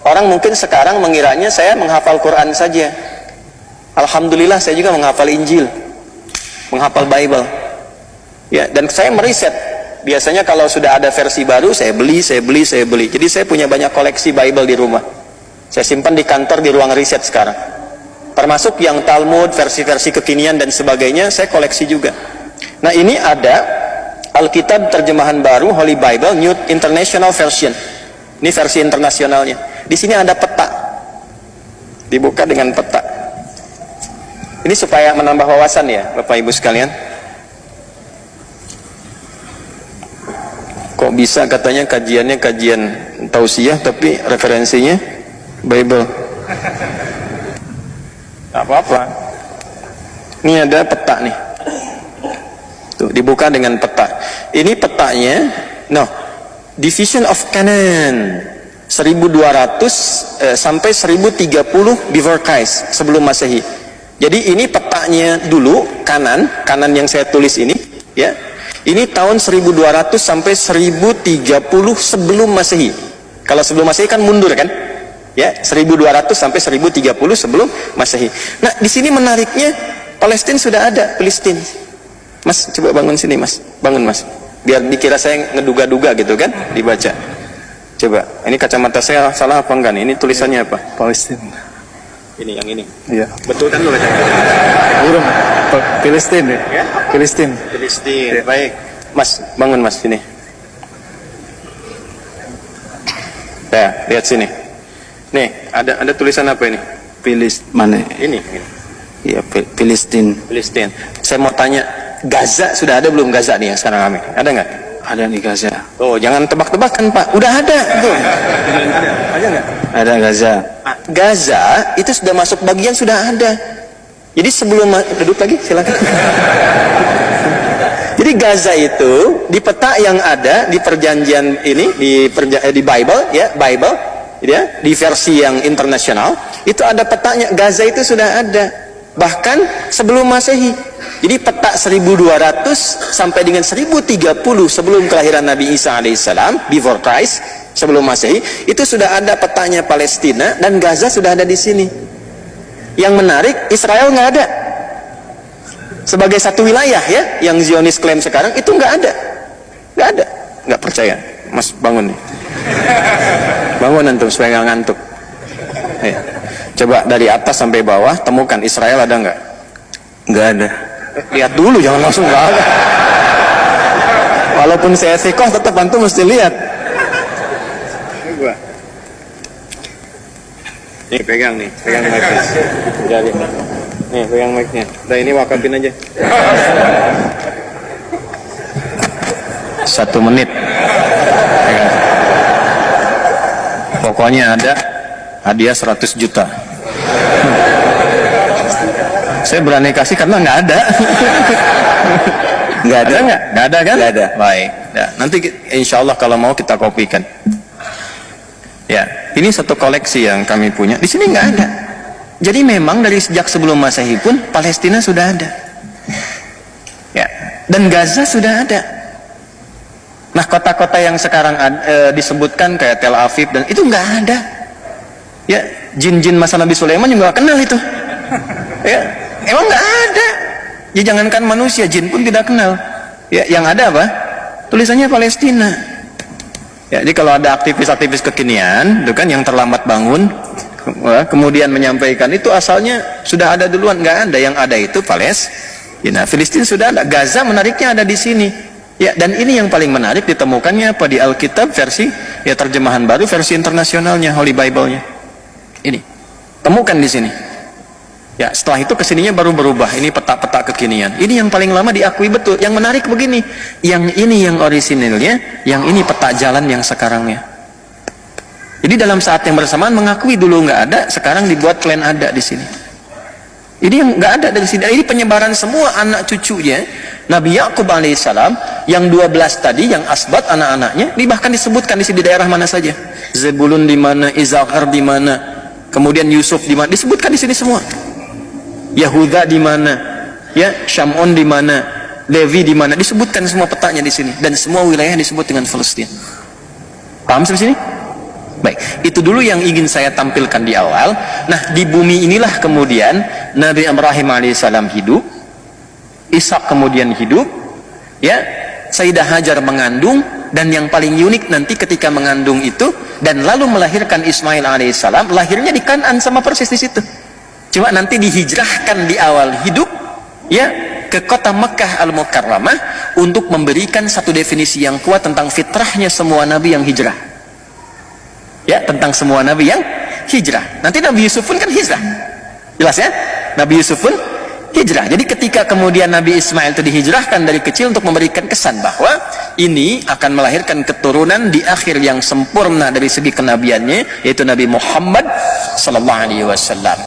Orang mungkin sekarang mengiranya saya menghafal Quran saja. Alhamdulillah saya juga menghafal Injil, menghafal Bible. Ya, dan saya meriset. Biasanya kalau sudah ada versi baru, saya beli. Jadi saya punya banyak koleksi Bible di rumah. Saya simpan di kantor di ruang riset sekarang. Termasuk yang Talmud, versi-versi kekinian dan sebagainya, saya koleksi juga. Nah, ini ada Alkitab terjemahan baru, Holy Bible, New International Version. Ini versi internasionalnya. Di sini ada peta. Dibuka dengan peta. Ini supaya menambah wawasan ya, Bapak Ibu sekalian. Kok bisa katanya kajiannya kajian tausiah tapi referensinya Bible? Tak apa-apa. Ini ada peta nih. Tuh, dibuka dengan peta. Ini petanya, Division of Canaan 1200 sampai 1030 before Christ, sebelum Masehi. Jadi ini petanya dulu, kanan yang saya tulis ini, ya. Ini tahun 1200 sampai 1030 sebelum Masehi. Kalau sebelum Masehi kan mundur kan? Ya, 1200 sampai 1030 sebelum Masehi. Nah, di sini menariknya Palestina sudah ada, Palestina. Mas, coba bangun sini, Mas. Bangun, Mas. Biar dikira saya ngeduga-duga gitu kan, dibaca. Coba, ini kacamata saya salah apa enggak nih? Ini tulisannya apa? Palestina. Ini yang ini. Iya. Betul kan lo kacamata? Burung. Palestina ya? Palestina. Palestina. Baik. Mas, bangun Mas sini. Ya, lihat sini. Nih, ada tulisan apa ini? Mana? Ini. Iya, Palestina. Palestina. Saya mau tanya, Gaza sudah ada belum Gaza nih yang sekarang kami? Ada nggak? Ada di Gaza. Oh, jangan tebak-tebakan Pak. Udah ada. Tuh. Ada nggak? Ada Gaza. Gaza itu sudah masuk bagian sudah ada. Jadi sebelum duduk lagi silakan. Jadi Gaza itu di peta yang ada di perjanjian ini di Bible ya, di versi yang internasional itu ada petanya. Gaza itu sudah ada bahkan sebelum Masehi. Jadi peta 1200 sampai dengan 1030 sebelum kelahiran Nabi Isa alaihissalam, before Christ, sebelum Masehi, itu sudah ada petanya Palestina dan Gaza sudah ada di sini. Yang menarik, Israel nggak ada sebagai satu wilayah ya, yang Zionis klaim sekarang itu nggak ada, nggak percaya. Mas bangun nih, bangun antum supaya nggak ngantuk. Ya. Coba dari atas sampai bawah temukan Israel ada nggak? Nggak ada. Lihat dulu, jangan langsung nggak ada. Walaupun saya sikoh tetap antum mesti lihat. Nih pegang mic-nya. Jadi, nih pegang mic-nya. Udah ini wakafin aja. 1 menit. Pegang. Pokoknya ada hadiah 100 juta. Saya berani kasih karena nggak ada. Nggak ada nggak? Nggak ada kan? Nggak ada. Baik. Ya, nanti insya Allah kalau mau kita kopikan. Ya, ini satu koleksi yang kami punya. Di sini nggak ada. Jadi memang dari sejak sebelum Masehi pun Palestina sudah ada. Ya, dan Gaza sudah ada. Nah, kota-kota yang sekarang disebutkan kayak Tel Aviv dan itu nggak ada. Ya, jin-jin masa Nabi Sulaiman juga nggak kenal itu. Ya, emang nggak ada. Ya, jangankan manusia, jin pun tidak kenal. Ya, yang ada apa? Tulisannya Palestina. Ya, jadi kalau ada aktivis-aktivis kekinian, itu kan yang terlambat bangun, kemudian menyampaikan itu asalnya sudah ada duluan, nggak ada. Yang ada itu Palestina. Filistin sudah ada. Gaza menariknya ada di sini. Ya, dan ini yang paling menarik ditemukannya apa di Alkitab versi ya terjemahan baru, versi internasionalnya, Holy Bible-nya. Ini temukan di sini. Ya, setelah itu kesininya baru berubah. Ini peta-peta kekinian. Ini yang paling lama diakui betul. Yang menarik begini, yang ini yang orisinilnya, yang ini peta jalan yang sekarangnya. Jadi dalam saat yang bersamaan mengakui dulu nggak ada, sekarang dibuat klaim ada di sini. Ini yang nggak ada dari sini. Ini penyebaran semua anak cucunya Nabi Yakub alaihissalam, yang 12 tadi, yang asbat anak-anaknya, ini bahkan disebutkan di sini di daerah mana saja. Zebulun di mana, Izhar di mana, kemudian Yusuf di mana, disebutkan di sini semua. Yahuda di mana, ya, Shamon di mana, Levi di mana, disebutkan semua petanya di sini, dan semua wilayah disebut dengan Palestina. Paham sampai sini? Baik, itu dulu yang ingin saya tampilkan di awal. Nah, di bumi inilah kemudian Nabi Ibrahim alaihissalam hidup, Ishak kemudian hidup, ya, Sayyidah Hajar mengandung, dan yang paling unik nanti ketika mengandung itu dan lalu melahirkan Ismail alaihissalam, lahirnya di Kan'an sama persis di situ. Cuma nanti dihijrahkan di awal hidup, ya, ke kota Mekah Al-Mukarramah untuk memberikan satu definisi yang kuat tentang fitrahnya semua nabi yang hijrah. Ya, tentang semua nabi yang hijrah. Nanti Nabi Yusuf pun kan hijrah. Jelas ya? Nabi Yusuf pun hijrah. Jadi ketika kemudian Nabi Ismail itu dihijrahkan dari kecil untuk memberikan kesan bahwa ini akan melahirkan keturunan di akhir yang sempurna dari segi kenabiannya, yaitu Nabi Muhammad sallallahu alaihi wasallam.